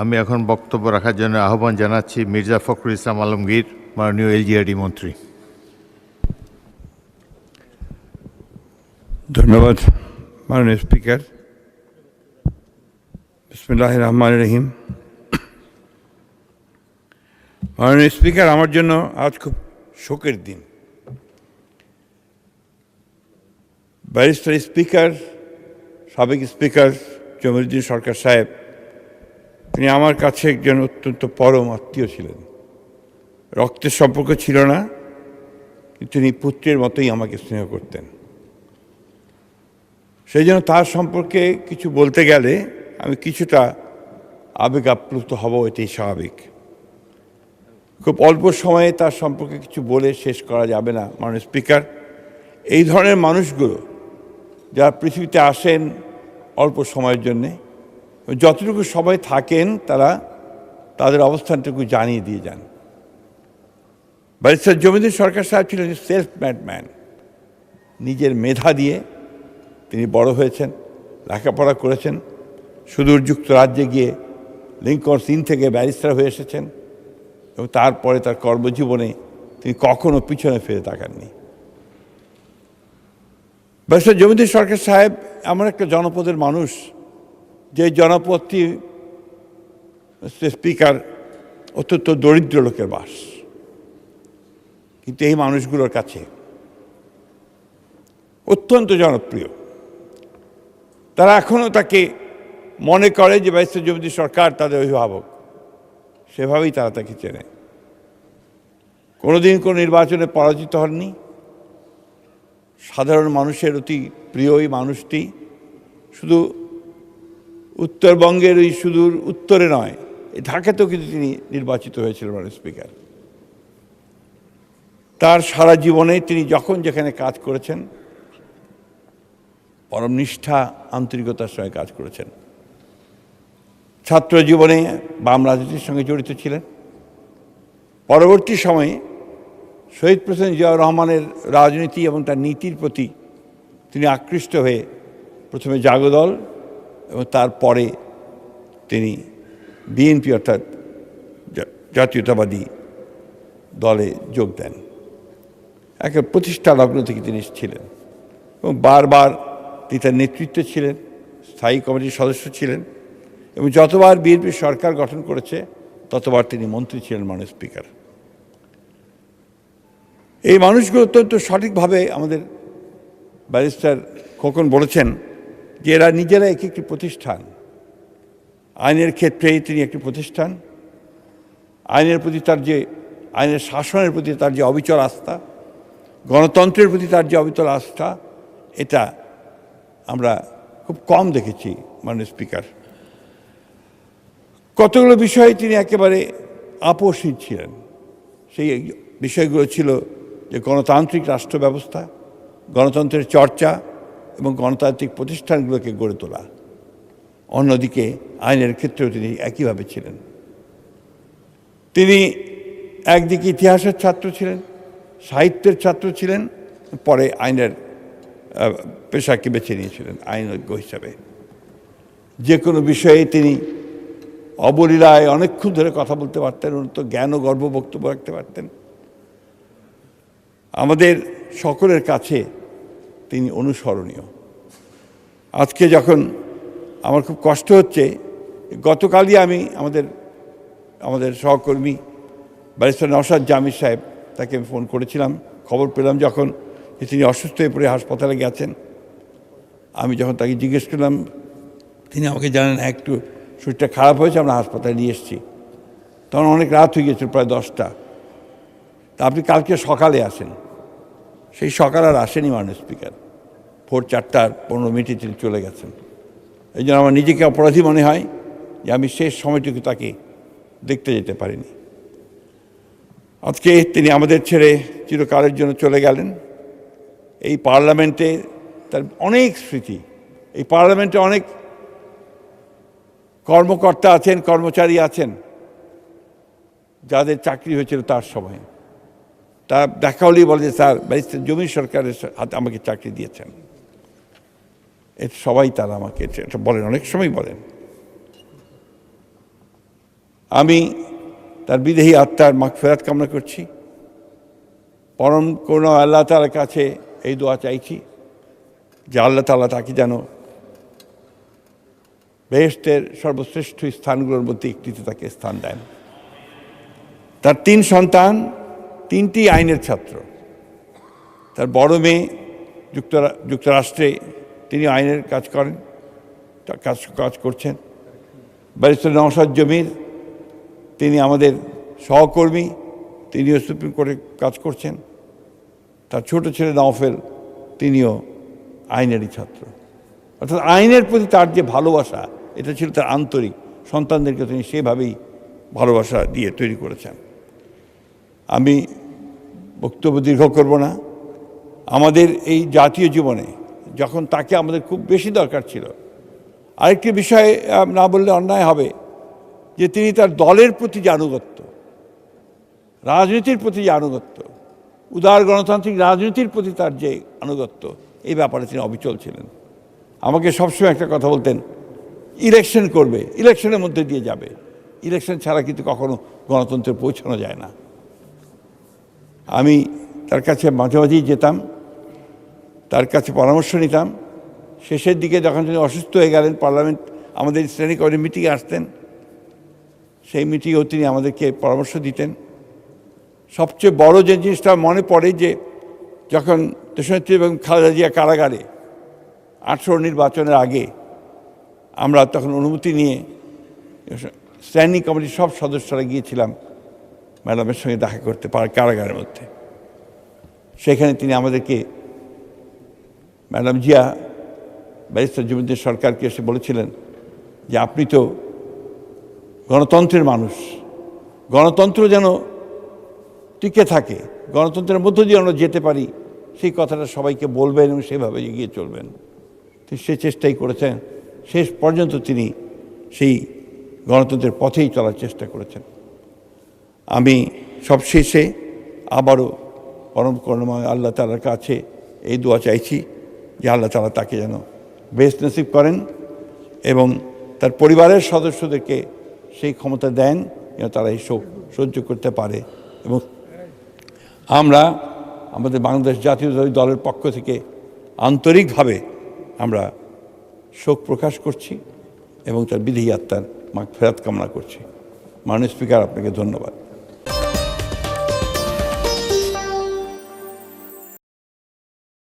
আমি এখন বক্তব্য রাখার জন্য আহ্বান জানাচ্ছি মির্জা ফখরুল ইসলাম আলমগীর, মাননীয় এলজিআরডি মন্ত্রী। ধন্যবাদ মাননীয় স্পিকার। বিসমিল্লাহির রহমানির রহিম। মাননীয় স্পিকার, আমার জন্য আজ খুব শোকের দিন। ব্যারিস্টার স্পিকার, সাবেক স্পিকার জমিরুদ্দিন সরকার সাহেব, তিনি আমার কাছে একজন অত্যন্ত পরম আত্মীয় ছিলেন। রক্তের সম্পর্ক ছিল না, কিন্তু তিনি পুত্রের মতোই আমাকে স্নেহ করতেন। সেই জন্য তার সম্পর্কে কিছু বলতে গেলে আমি কিছুটা আবেগ আপ্লুত হব, এটাই স্বাভাবিক। খুব অল্প সময়ে তার সম্পর্কে কিছু বলে শেষ করা যাবে না মাননীয় স্পিকার। এই ধরনের মানুষগুলো যারা পৃথিবীতে আসেন অল্প সময়ের জন্যে, যতটুকু সময় থাকেন তারা তাদের অবস্থানটুকু জানিয়ে দিয়ে যান। ব্যারিস্টার জমিরুদ্দিন সরকার সাহেব ছিলেন সেলফ মেড ম্যান। নিজের মেধা দিয়ে তিনি বড় হয়েছেন, লেখাপড়া করেছেন, সুদূর যুক্তরাজ্যে গিয়ে লিঙ্কনস ইন থেকে ব্যারিস্টার হয়ে এসেছেন এবং তারপরে তার কর্মজীবনে তিনি কখনো পিছনে ফিরে তাকাননি। ব্যারিস্টার জমিরুদ্দিন সরকার সাহেব এমন একটা জনপদের মানুষ, যে জনপদটি স্পিকার অত্যন্ত দরিদ্র লোকের বাস, কিন্তু এই মানুষগুলোর কাছে অত্যন্ত জনপ্রিয়। তারা এখনও তাকে মনে করে যে ব্যারিস্টার জমিরুদ্দিন সরকার তাদের অভিভাবক, সেভাবেই তারা তাকে চেনে। কোনোদিন কোনো নির্বাচনে পরাজিত হননি। সাধারণ মানুষের অতি প্রিয় এই মানুষটি শুধু উত্তরবঙ্গের ওই সুদূর উত্তরে নয়, এই ঢাকাতেও কিন্তু তিনি নির্বাচিত হয়েছিলেন মাননীয় স্পিকার। তার সারা জীবনে তিনি যখন যেখানে কাজ করেছেন পরম নিষ্ঠা আন্তরিকতার সঙ্গে কাজ করেছেন। ছাত্র জীবনে বাম রাজনীতির সঙ্গে জড়িত ছিলেন। পরবর্তী সময়ে শহীদ প্রেসিডেন্ট জিয়াউর রহমানের রাজনীতি এবং তার নীতির প্রতি তিনি আকৃষ্ট হয়ে প্রথমে জাগদল এবং তারপরে তিনি বিএনপি অর্থাৎ জাতীয়তাবাদী দলে যোগ দেন। একটা প্রতিষ্ঠা লগ্ন থেকে তিনি ছিলেন এবং বারবার তিনি তার নেতৃত্বে ছিলেন, স্থায়ী কমিটির সদস্য ছিলেন এবং যতবার বিএনপি সরকার গঠন করেছে ততবার তিনি মন্ত্রী ছিলেন মাননীয় স্পিকার। এই মানুষগুলো অত্যন্ত সঠিকভাবে আমাদের ব্যারিস্টার খোকন বলেছেন যে এরা নিজেরা একটি প্রতিষ্ঠান। আইনের ক্ষেত্রে তিনি একটি প্রতিষ্ঠান। আইনের প্রতি তার যে আইনের শাসনের প্রতি তার যে অবিচল আস্থা, গণতন্ত্রের প্রতি তার যে অবিচল আস্থা, এটা আমরা খুব কম দেখেছি মাননীয় স্পিকার। কতগুলো বিষয়ে তিনি একেবারে আপোষহীন ছিলেন। সেই বিষয়গুলো ছিল যে গণতান্ত্রিক রাষ্ট্র ব্যবস্থা, গণতন্ত্রের চর্চা এবং গণতান্ত্রিক প্রতিষ্ঠানগুলোকে গড়ে তোলা। অন্যদিকে আইনের ক্ষেত্রেও তিনি একইভাবে ছিলেন। তিনি একদিকে ইতিহাসের ছাত্র ছিলেন, সাহিত্যের ছাত্র ছিলেন, পরে আইনের পেশাকে বেছে নিয়েছিলেন আইনজ্ঞ হিসাবে। যে কোনো বিষয়ে তিনি অবলীলায় অনেকক্ষণ ধরে কথা বলতে পারতেন, অত্যন্ত জ্ঞান ও গর্ব বক্তব্য রাখতে পারতেন। আমাদের সকলের কাছে তিনি অনুসরণীয়। আজকে যখন আমার খুব কষ্ট হচ্ছে, গতকালই আমি আমাদের সহকর্মী ব্যারিস্টার নওশাদ জামির সাহেব, তাকে আমি ফোন করেছিলাম, খবর পেলাম যখন তিনি অসুস্থ হয়ে পড়ে হাসপাতালে গেছেন। আমি যখন তাকে জিজ্ঞেস করলাম, তিনি আমাকে জানান একটু শরীরটা খারাপ হয়েছে, আমরা হাসপাতালে নিয়ে এসেছি। তখন অনেক রাত হয়ে গেছিল, প্রায় 10টা। তা আপনি কালকে সকালে আসেন। সেই সকাল আর আসেনি মাননীয় স্পিকার। ভোর 4:15 তিনি চলে গেছেন। এই জন্য আমার নিজেকে অপরাধী মনে হয় যে আমি শেষ সময়টুকু তাকে দেখতে যেতে পারিনি। আজকে তিনি আমাদের ছেড়ে চিরকালের জন্য চলে গেলেন। এই পার্লামেন্টে তার অনেক স্মৃতি। এই পার্লামেন্টে অনেক কর্মকর্তা আছেন, কর্মচারী আছেন যাদের চাকরি হয়েছিল তার সময়। তার দেখা হলেই বলে যে স্যার ব্যারিস্টার জমির সরকারের হাতে আমাকে চাকরি দিয়েছেন। এটা সবাই তারা আমাকে এটা বলেন, অনেক সময় বলেন। আমি তার বিদেহী আত্মার মাগফিরাত কামনা করছি। পরম করুণা আল্লাহ তাআলার কাছে এই দোয়া চাইছি যে আল্লাহ তাআলা তাকে যেন বেহেশতের সর্বশ্রেষ্ঠ স্থানগুলোর মধ্যে একটিতে তাকে স্থান দেন। তার 3 সন্তান, 3টি আইনের ছাত্র। তার বড় মেয়ে যুক্তরাষ্ট্রে তিনি আইনের কাজ করেন, কাজ করছেন। ব্যারিস্টার নওশাদ জমির, তিনি আমাদের সহকর্মী, তিনিও সুপ্রিম কোর্টে কাজ করছেন। তার ছোট ছেলে নওফেল, তিনিও আইনেরই ছাত্র। অর্থাৎ আইনের প্রতি তার যে ভালোবাসা, এটা ছিল তার আন্তরিক। সন্তানদেরকে তিনি সেভাবেই ভালোবাসা দিয়ে তৈরি করেছেন। আমি বক্তব্য দীর্ঘ করব না। আমাদের এই জাতীয় জীবনে যখন তাকে আমাদের খুব বেশি দরকার ছিল, আরেকটি বিষয় না বললে অন্যায় হবে যে তিনি তার দলের প্রতি যে আনুগত্য, রাজনীতির প্রতি যে আনুগত্য, উদার গণতান্ত্রিক রাজনীতির প্রতি তার যে আনুগত্য, এই ব্যাপারে তিনি অবিচল ছিলেন। আমাকে সবসময় একটা কথা বলতেন, ইলেকশন করবে, ইলেকশনের মধ্যে দিয়ে যাবে, ইলেকশন ছাড়া কিন্তু কখনো গণতন্ত্রে পৌঁছানো যায় না। আমি তার কাছে মাঝে মাঝেই যেতাম, তার কাছে পরামর্শ নিতাম। শেষের দিকে যখন তিনি অসুস্থ হয়ে গেলেন, পার্লামেন্ট আমাদের শ্রেণী কমিটির মিটিংয়ে আসতেন, সেই মিটিংয়েও তিনি আমাদেরকে পরামর্শ দিতেন। সবচেয়ে বড় যে জিনিসটা মনে পড়ে যে যখন দেশনেত্রী এবং খালেদা জিয়া কারাগারে 18 নির্বাচনের আগে, আমরা তখন অনুমতি নিয়ে স্ট্যান্ডিং কমিটির সব সদস্যরা গিয়েছিলাম ম্যাডামের সঙ্গে দেখা করতে কারাগারের মধ্যে। সেখানে তিনি আমাদেরকে, ম্যাডাম জিয়া ব্যারিস্টার জমিউদ্দিন সরকারকে এসে বলেছিলেন যে আপনি তো গণতন্ত্রের মানুষ, গণতন্ত্র যেন টিকে থাকে, গণতন্ত্রের মধ্য দিয়ে আমরা যেতে পারি, সেই কথাটা সবাইকে বলবেন এবং সেভাবে এগিয়ে চলবেন। তিনি সে চেষ্টাই করেছেন। শেষ পর্যন্ত তিনি সেই গণতন্ত্রের পথেই চলার চেষ্টা করেছেন। আমি সবশেষে আবারও পরম করুণাময় আল্লাহ তাআলার কাছে এই দোয়া চাইছি যে আল্লাহ তাআলা তাকে যেন বেহেশত নসিব করেন এবং তার পরিবারের সদস্যদেরকে সেই ক্ষমতা দেন যেন তারা এই শোক সহ্য করতে পারে। এবং আমরা আমাদের বাংলাদেশ জাতীয়তাবাদী দলের পক্ষ থেকে আন্তরিকভাবে আমরা শোক প্রকাশ করছি এবং তার বিদেহী আত্মার মাগফিরাত কামনা করছি। মাননীয় স্পিকার, আপনাকে ধন্যবাদ।